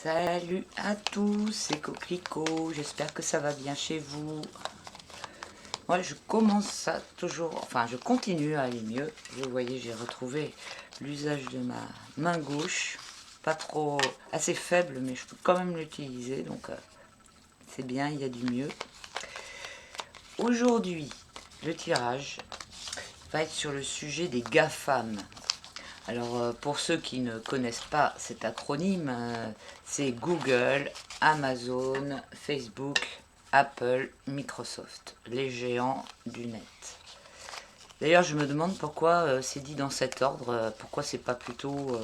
Salut à tous, c'est Coquelicot, j'espère que ça va bien chez vous. Moi je commence à toujours, enfin je continue à aller mieux. Vous voyez, j'ai retrouvé l'usage de ma main gauche, pas trop, assez faible, mais je peux quand même l'utiliser, donc c'est bien, il y a du mieux. Aujourd'hui, le tirage va être sur le sujet des GAFAM. Alors pour ceux qui ne connaissent pas cet acronyme, c'est Google, Amazon, Facebook, Apple, Microsoft, les géants du net. D'ailleurs je me demande pourquoi c'est dit dans cet ordre, pourquoi c'est pas plutôt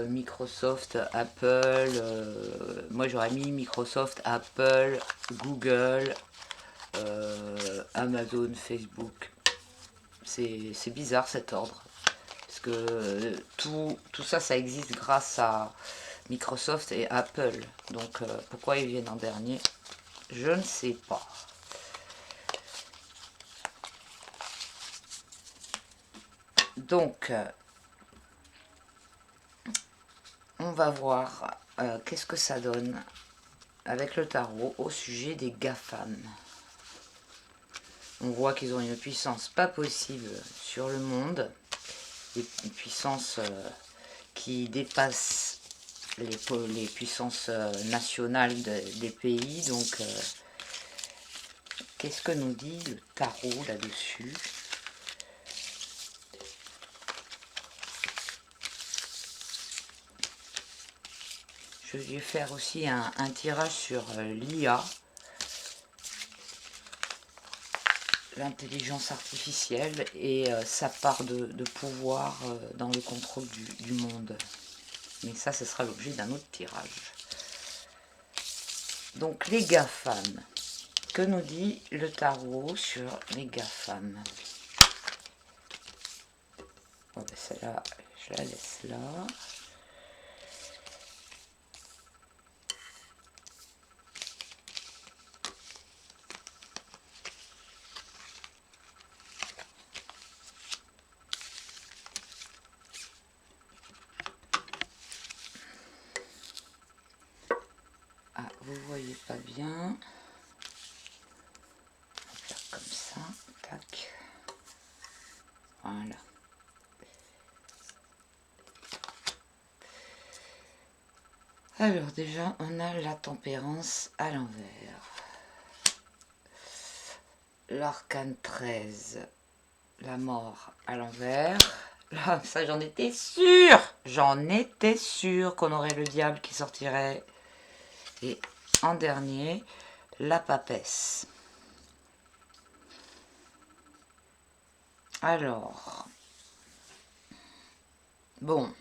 Microsoft, Apple, moi j'aurais mis Microsoft, Apple, Google, Amazon, Facebook. C'est bizarre cet ordre. Parce que tout ça, ça existe grâce à Microsoft et Apple. Donc pourquoi ils viennent en dernier, je ne sais pas. Donc, on va voir qu'est-ce que ça donne avec le tarot au sujet des GAFAM. On voit qu'ils ont une puissance pas possible sur le monde. Une puissance qui dépasse les puissances nationales des pays. Donc, qu'est-ce que nous dit le tarot là-dessus? Je vais faire aussi un tirage sur l'IA, l'intelligence artificielle et sa part de pouvoir dans le contrôle du monde. Mais ça, ce sera l'objet d'un autre tirage. Donc les GAFAM. Que nous dit le tarot sur les GAFAM? Bon, ben celle-là, je la laisse là. Ah, vous voyez pas bien. On va faire comme ça. Tac. Voilà. Alors déjà, on a la tempérance à l'envers. L'arcane 13, la mort à l'envers. Là, ça j'en étais sûre. J'en étais sûre qu'on aurait le diable qui sortirait. Et en dernier, la papesse. Alors, bon,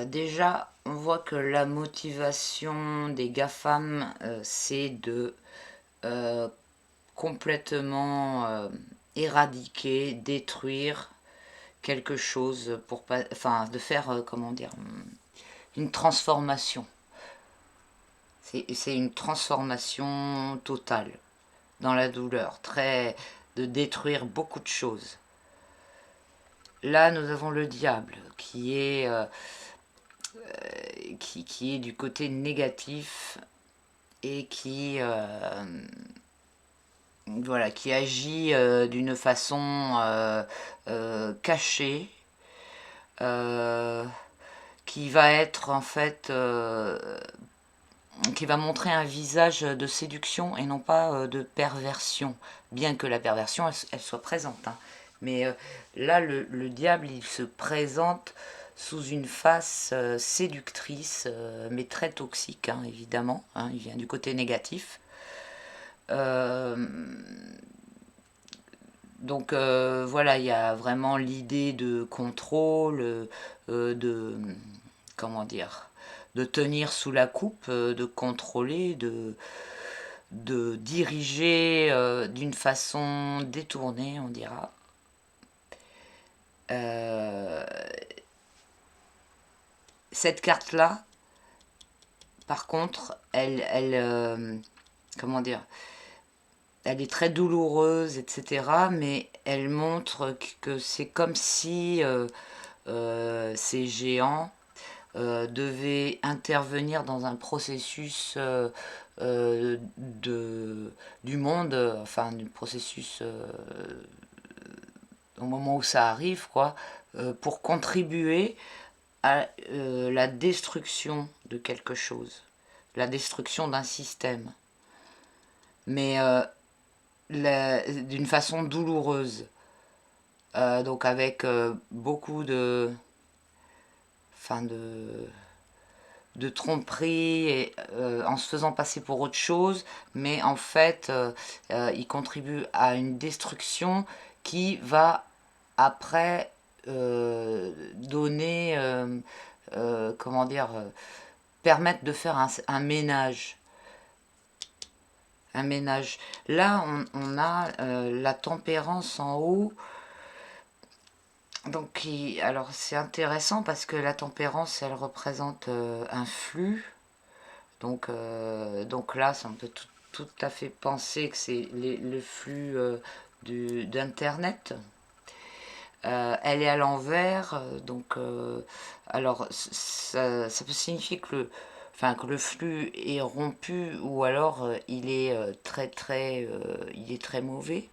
déjà, on voit que la motivation des GAFAM, c'est de complètement éradiquer, détruire quelque chose pour pas, enfin, de faire, comment dire, une transformation. C'est une transformation totale dans la douleur, de détruire beaucoup de choses. Là, nous avons le diable qui est du côté négatif et voilà, qui agit d'une façon cachée, qui va être en fait qui va montrer un visage de séduction et non pas de perversion, bien que la perversion elle soit présente, hein. Mais là le diable il se présente sous une face séductrice, mais très toxique, hein, évidemment, hein, il vient du côté négatif. Donc voilà, il y a vraiment l'idée de contrôle, comment dire, de tenir sous la coupe, de contrôler, de diriger d'une façon détournée, on dira. Cette carte-là, par contre, comment dire, elle est très douloureuse, etc. Mais elle montre que c'est comme si ces géants devait intervenir dans un processus du monde, enfin du processus au moment où ça arrive, quoi, pour contribuer à la destruction de quelque chose, la destruction d'un système, mais d'une façon douloureuse. Donc avec beaucoup enfin de tromperie et en se faisant passer pour autre chose, mais en fait il contribue à une destruction qui va après donner comment dire permettre de faire un ménage. Un ménage. Là, on a la tempérance en haut. Donc, alors c'est intéressant parce que la tempérance, elle représente un flux. Donc là, on peut tout à fait penser que c'est le flux d'Internet. Elle est à l'envers, donc alors ça peut signifier que le flux est rompu ou alors il est il est très mauvais.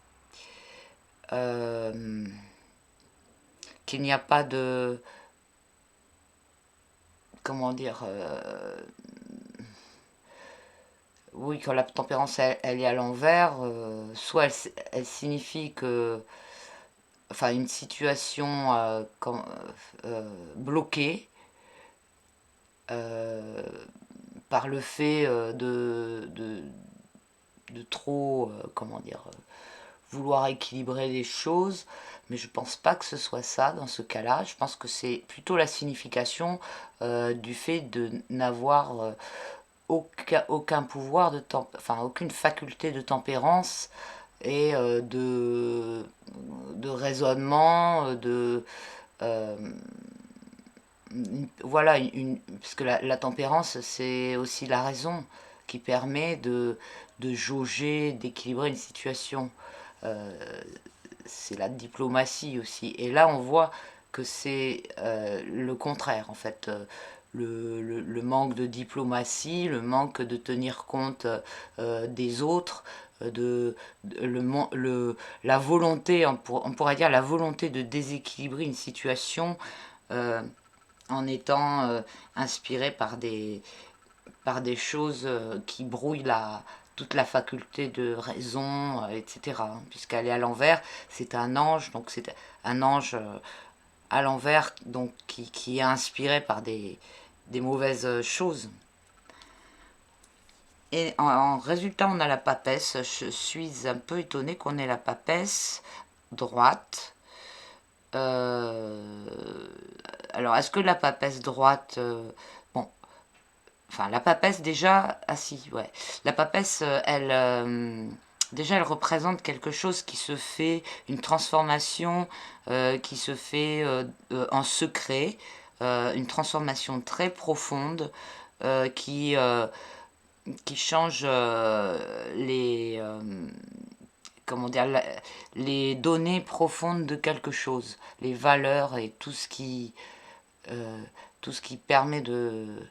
Qu'il n'y a pas de, comment dire, oui, quand la tempérance elle est à l'envers, soit elle signifie que, enfin, une situation bloquée par le fait de trop, comment dire, vouloir équilibrer les choses, mais je pense pas que ce soit ça dans ce cas-là. Je pense que c'est plutôt la signification du fait de n'avoir aucun pouvoir enfin aucune faculté de tempérance et de raisonnement, euh, voilà, parce que la tempérance, c'est aussi la raison qui permet de jauger, d'équilibrer une situation. Euh, c'est la diplomatie aussi. Et là, on voit que c'est le contraire, en fait. Le manque de diplomatie, le manque de tenir compte des autres, la volonté, on pourrait dire la volonté de déséquilibrer une situation en étant inspiré par des choses qui brouillent toute la faculté de raison, etc. Puisqu'elle est à l'envers, c'est un ange, donc c'est un ange à l'envers, donc qui est inspiré par des mauvaises choses. Et en résultat, on a la papesse. Je suis un peu étonnée qu'on ait la papesse droite. Alors, est-ce que la papesse droite... bon, enfin, la papesse déjà... Ah si, ouais. La papesse, déjà, elle représente quelque chose qui se fait, une transformation qui se fait en secret, une transformation très profonde qui change comment dire, les données profondes de quelque chose, les valeurs et tout ce qui permet de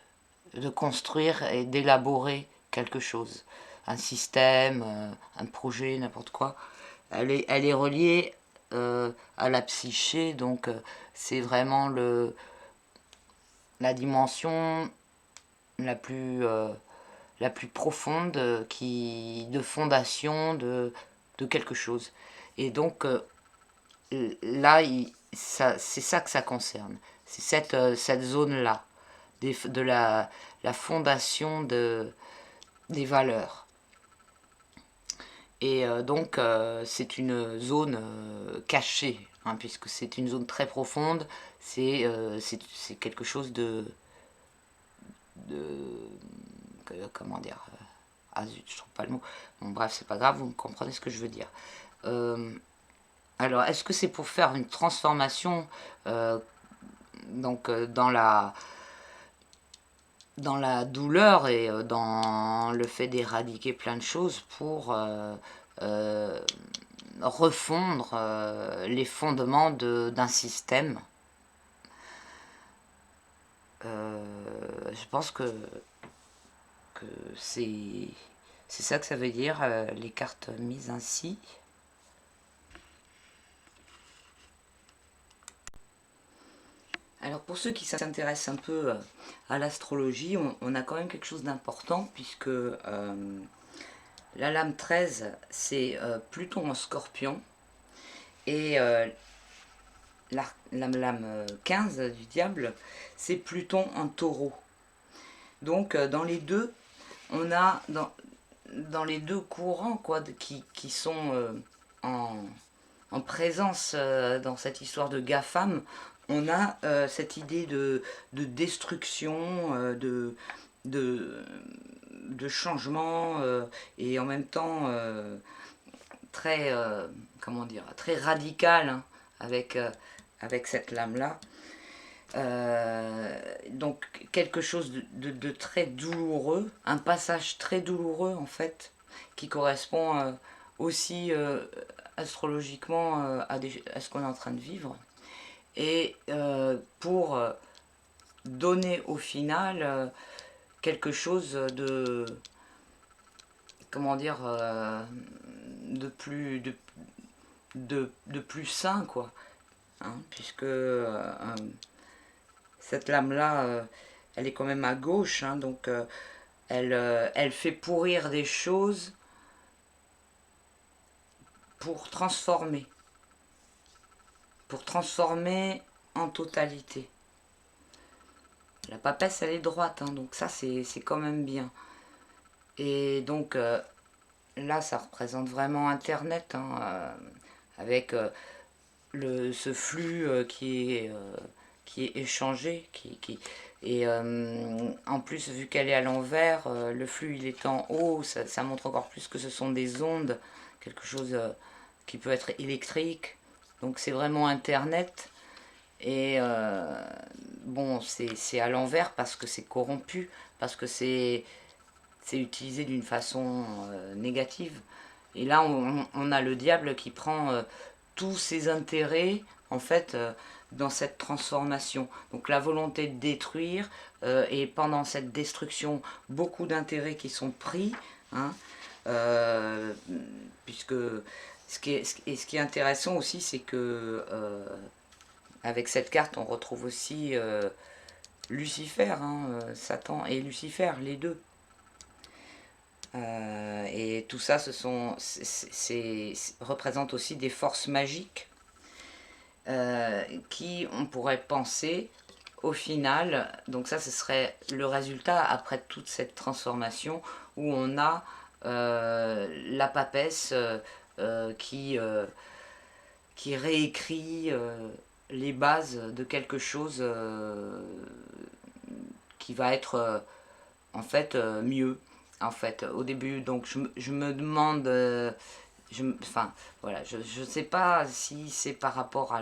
construire et d'élaborer quelque chose. Un système, un projet, n'importe quoi. Elle est reliée à la psyché, donc c'est vraiment la dimension la plus profonde de fondation de quelque chose. Et donc là, c'est ça que ça concerne. C'est cette zone-là, de la fondation des valeurs. Et donc, c'est une zone cachée, hein, puisque c'est une zone très profonde. C'est quelque chose comment dire, ah zut, je trouve pas le mot. Bon, bref, c'est pas grave, vous comprenez ce que je veux dire. Alors, est-ce que c'est pour faire une transformation donc dans la douleur et dans le fait d'éradiquer plein de choses pour refondre les fondements d'un système je pense que c'est ça que ça veut dire, les cartes mises ainsi. Alors pour ceux qui s'intéressent un peu à l'astrologie, on a quand même quelque chose d'important, puisque la lame 13, c'est Pluton en Scorpion, et la lame 15 du diable, c'est Pluton en Taureau. Donc dans les deux, on a dans les deux courants quoi, qui sont en présence dans cette histoire de GAFAM, on a cette idée de destruction, de changement, et en même temps très, comment dire, très radical, hein, avec cette lame-là. Donc quelque chose de très douloureux, un passage très douloureux en fait, qui correspond aussi astrologiquement à ce qu'on est en train de vivre. Et pour donner au final quelque chose de, comment dire, de plus sain quoi, hein, puisque cette lame là elle est quand même à gauche, hein, donc elle fait pourrir des choses pour transformer en totalité. La papesse elle est droite, hein, donc ça c'est quand même bien. Et donc là ça représente vraiment internet, hein, avec ce flux qui est échangé, et en plus vu qu'elle est à l'envers, le flux il est en haut, ça montre encore plus que ce sont des ondes, quelque chose qui peut être électrique, donc c'est vraiment internet. Et bon, c'est à l'envers parce que c'est corrompu, parce que c'est utilisé d'une façon négative. Et là, on a le diable qui prend tous ses intérêts, en fait, dans cette transformation. Donc la volonté de détruire, et pendant cette destruction, beaucoup d'intérêts qui sont pris, hein, puisque ce qui est intéressant aussi, c'est que avec cette carte, on retrouve aussi Lucifer, hein, Satan et Lucifer, les deux. Et tout ça, représente aussi des forces magiques qui, on pourrait penser, au final, donc ça, ce serait le résultat après toute cette transformation où on a la papesse qui réécrit les bases de quelque chose qui va être en fait mieux. En fait, au début, donc je me demande, enfin voilà, je ne sais pas si c'est par rapport à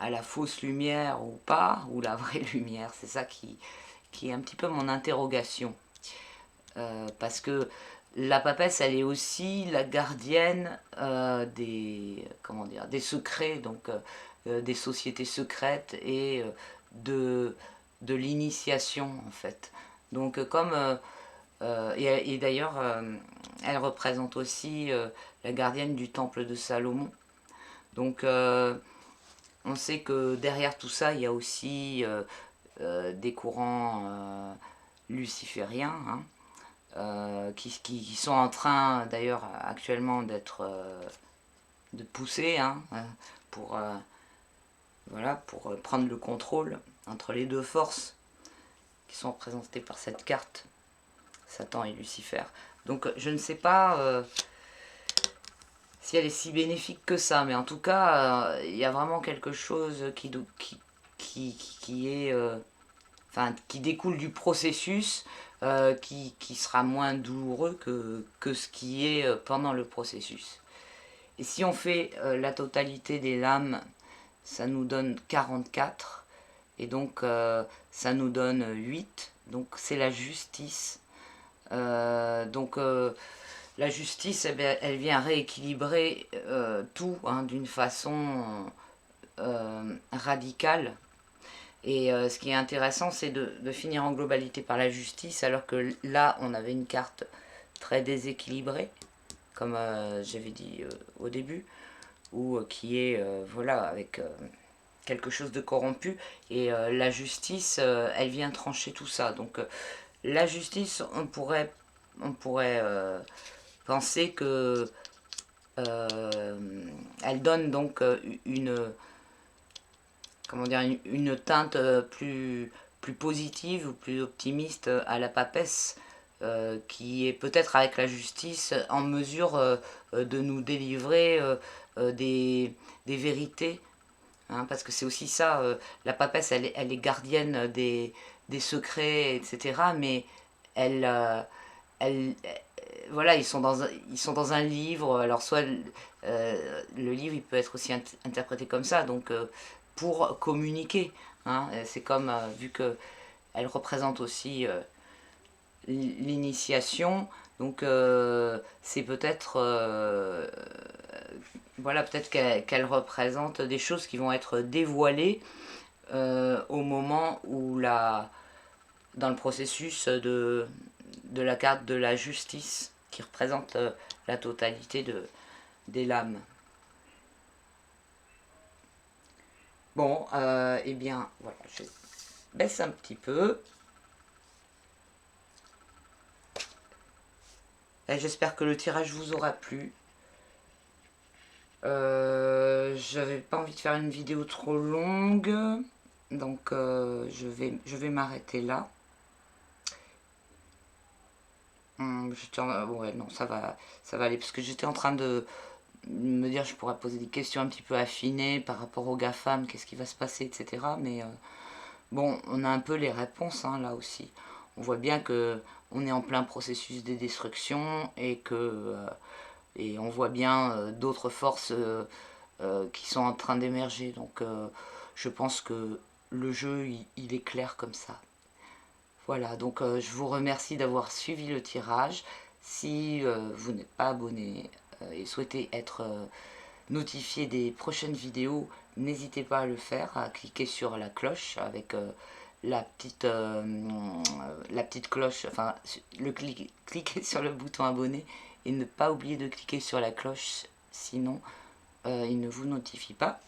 la fausse lumière ou pas, ou la vraie lumière, c'est ça qui est un petit peu mon interrogation. Parce que la papesse, elle est aussi la gardienne comment dire, des secrets, donc des sociétés secrètes et de l'initiation en fait. Donc comme et d'ailleurs elle représente aussi la gardienne du temple de Salomon. Donc on sait que derrière tout ça il y a aussi des courants lucifériens, hein, qui sont en train d'ailleurs actuellement de pousser, hein, pour voilà, pour prendre le contrôle entre les deux forces qui sont représentées par cette carte, Satan et Lucifer. Donc je ne sais pas si elle est si bénéfique que ça, mais en tout cas il y a vraiment quelque chose qui est enfin qui découle du processus, qui sera moins douloureux que ce qui est pendant le processus. Et si on fait la totalité des lames, ça nous donne 44, et donc ça nous donne 8, donc c'est la justice. Donc la justice, eh bien, elle vient rééquilibrer tout, hein, d'une façon radicale. Et ce qui est intéressant, c'est de finir en globalité par la justice, alors que là, on avait une carte très déséquilibrée, comme j'avais dit au début, ou qui est, voilà, avec quelque chose de corrompu. Et la justice, elle vient trancher tout ça. Donc la justice, on pourrait penser que elle donne donc une, comment dire, une teinte plus positive ou plus optimiste à la papesse, qui est peut-être avec la justice en mesure de nous délivrer des vérités, hein, parce que c'est aussi ça, la papesse, elle est gardienne des secrets, etc. Mais elle, voilà, ils sont dans un livre. Alors soit le livre, il peut être aussi interprété comme ça, donc pour communiquer, hein. C'est comme, vu que elle représente aussi l'initiation, donc c'est peut-être, voilà, peut-être qu'elle représente des choses qui vont être dévoilées au moment où dans le processus de la carte de la justice, qui représente la totalité des lames. Bon, eh bien, voilà, je baisse un petit peu. J'espère que le tirage vous aura plu. J'avais pas envie de faire une vidéo trop longue, donc je vais m'arrêter là. Ouais, non, ça va aller, parce que j'étais en train de me dire, je pourrais poser des questions un petit peu affinées par rapport aux GAFAM, qu'est-ce qui va se passer, etc. Mais bon, on a un peu les réponses, hein, là aussi. On voit bien que on est en plein processus de destruction, et on voit bien d'autres forces qui sont en train d'émerger. Donc je pense que le jeu, il est clair comme ça. Voilà, donc je vous remercie d'avoir suivi le tirage. Si vous n'êtes pas abonné et souhaitez être notifié des prochaines vidéos, n'hésitez pas à le faire, à cliquer sur la cloche avec la petite cloche, enfin cliquer sur le bouton abonné, et ne pas oublier de cliquer sur la cloche, sinon il ne vous notifie pas.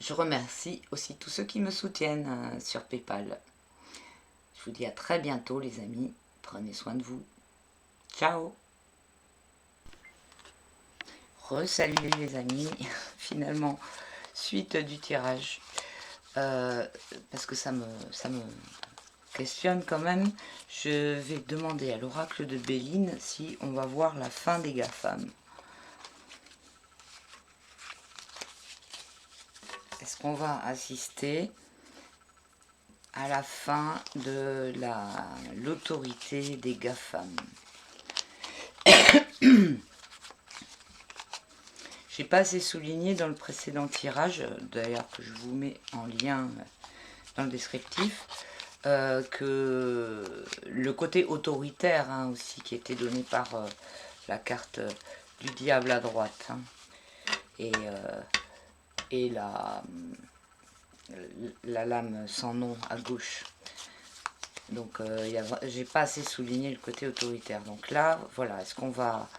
Je remercie aussi tous ceux qui me soutiennent sur PayPal. Je vous dis à très bientôt les amis, prenez soin de vous. Ciao. Re-salut les amis, finalement, suite du tirage. Parce que ça me questionne quand même. Je vais demander à l'oracle de Béline si on va voir la fin des GAFAM. Est-ce qu'on va assister à la fin de l'autorité des GAFAM? J'ai pas assez souligné dans le précédent tirage, d'ailleurs que je vous mets en lien dans le descriptif, que le côté autoritaire, hein, aussi, qui était donné par la carte du diable à droite, hein, et la lame sans nom à gauche. Donc j'ai pas assez souligné le côté autoritaire. Donc là, voilà, est-ce qu'on va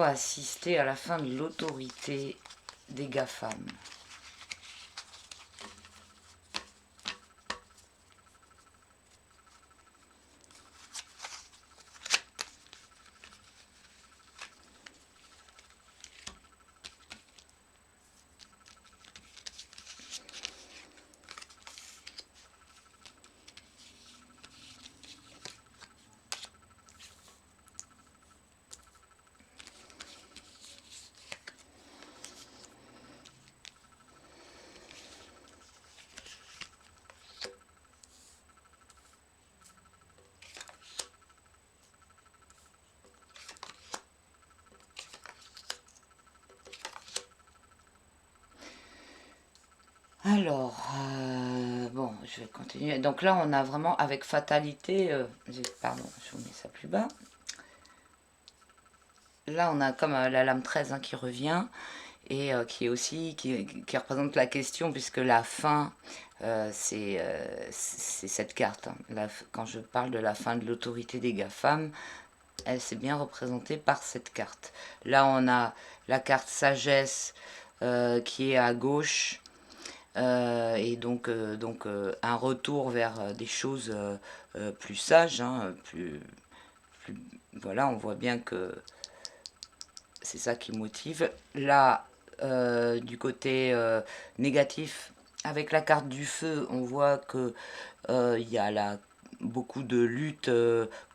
assister à la fin de l'autorité des GAFAM? Alors, bon, je vais continuer. Donc là, on a vraiment, avec fatalité, pardon, je vous mets ça plus bas. Là, on a comme la lame 13, hein, qui revient. et qui est aussi qui représente la question, puisque la fin, c'est cette carte, hein. Quand je parle de la fin de l'autorité des GAFAM, elle s'est bien représentée par cette carte. Là, on a la carte sagesse qui est à gauche, et donc, un retour vers des choses plus sages, hein, voilà, on voit bien que c'est ça qui motive. Là, du côté négatif, avec la carte du feu, on voit que il y a là beaucoup de lutte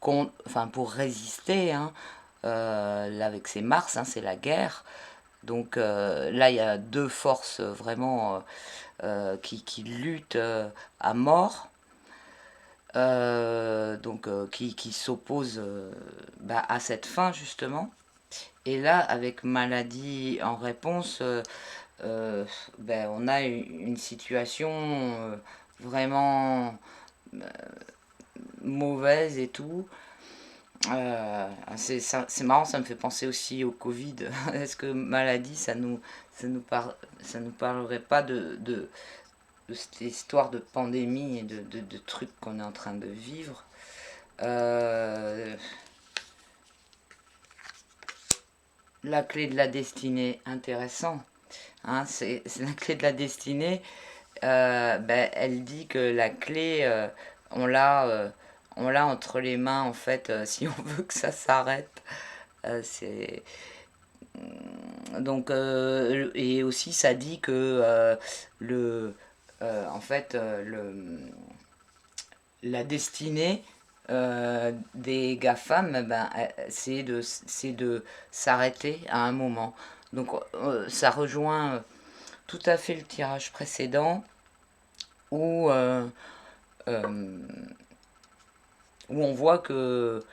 pour résister, hein. Là, avec ces Mars, hein, c'est la guerre. Donc là, il y a deux forces vraiment qui luttent à mort. Qui s'opposent à cette fin, justement. Et là, avec maladie en réponse, on a une situation vraiment mauvaise et tout. C'est marrant, ça me fait penser aussi au Covid. Est-ce que maladie, ça nous parlerait pas de cette histoire de pandémie et de trucs qu'on est en train de vivre? La clé de la destinée, intéressant. Hein, c'est la clé de la destinée. Elle dit que la clé, on l'a entre les mains, en fait, si on veut que ça s'arrête. C'est et aussi ça dit que le en fait la destinée des GAFAM, c'est de s'arrêter à un moment. Donc ça rejoint tout à fait le tirage précédent où, euh, où on voit que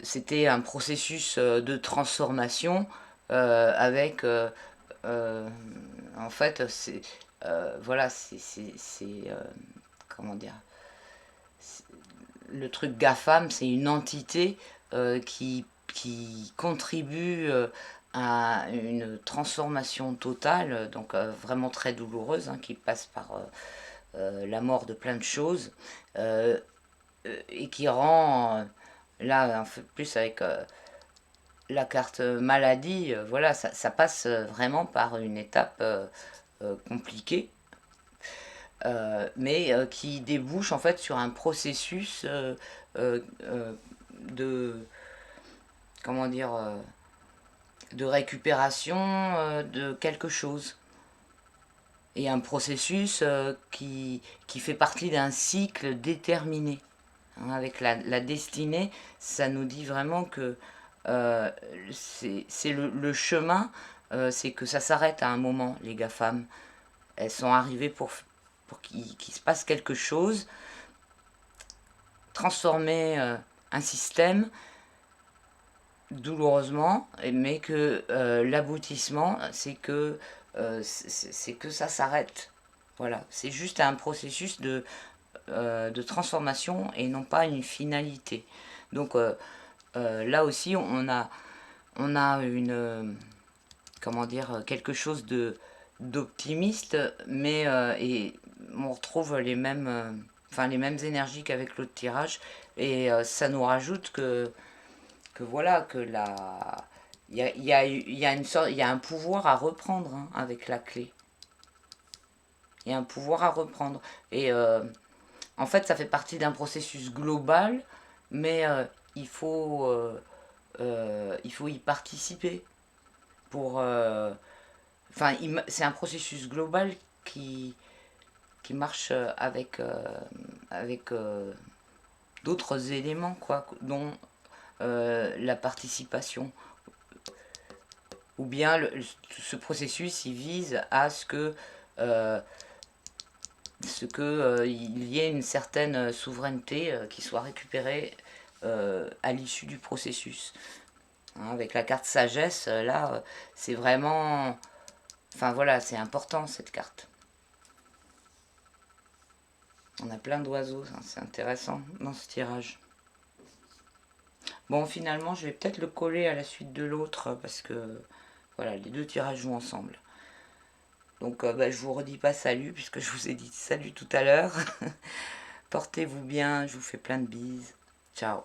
c'était un processus de transformation avec en fait voilà comment dire, le truc GAFAM, c'est une entité qui contribue à une transformation totale, donc vraiment très douloureuse, hein, qui passe par la mort de plein de choses, et qui rend, là, un peu plus avec la carte maladie, voilà, ça passe vraiment par une étape compliquée, mais qui débouche en fait sur un processus de, comment dire, de récupération de quelque chose. Et un processus qui fait partie d'un cycle déterminé. Hein, avec la destinée, ça nous dit vraiment que c'est le chemin, c'est que ça s'arrête à un moment, les GAFAM. Elles sont arrivées pour qu'il se passe quelque chose, transformer un système douloureusement, mais que l'aboutissement, c'est que ça s'arrête. Voilà, c'est juste un processus de transformation et non pas une finalité. Donc là aussi, on a comment dire, quelque chose d'optimiste, mais et on retrouve les mêmes énergies qu'avec l'autre tirage, et ça nous rajoute que voilà, que il y a un pouvoir à reprendre, hein, avec la clé. Il y a un pouvoir à reprendre. Et en fait, ça fait partie d'un processus global, mais il faut y participer pour. C'est un processus global qui marche avec d'autres éléments, quoi, dont la participation. Ou bien ce processus, il vise à euh, il y ait une certaine souveraineté qui soit récupérée à l'issue du processus. Hein, avec la carte sagesse, là, c'est vraiment... Enfin voilà, c'est important cette carte. On a plein d'oiseaux, hein, c'est intéressant dans ce tirage. Bon, finalement, je vais peut-être le coller à la suite de l'autre parce que Voilà, les deux tirages jouent ensemble. Donc bah, je vous redis pas salut, puisque je vous ai dit salut tout à l'heure. Portez-vous bien, je vous fais plein de bises. Ciao.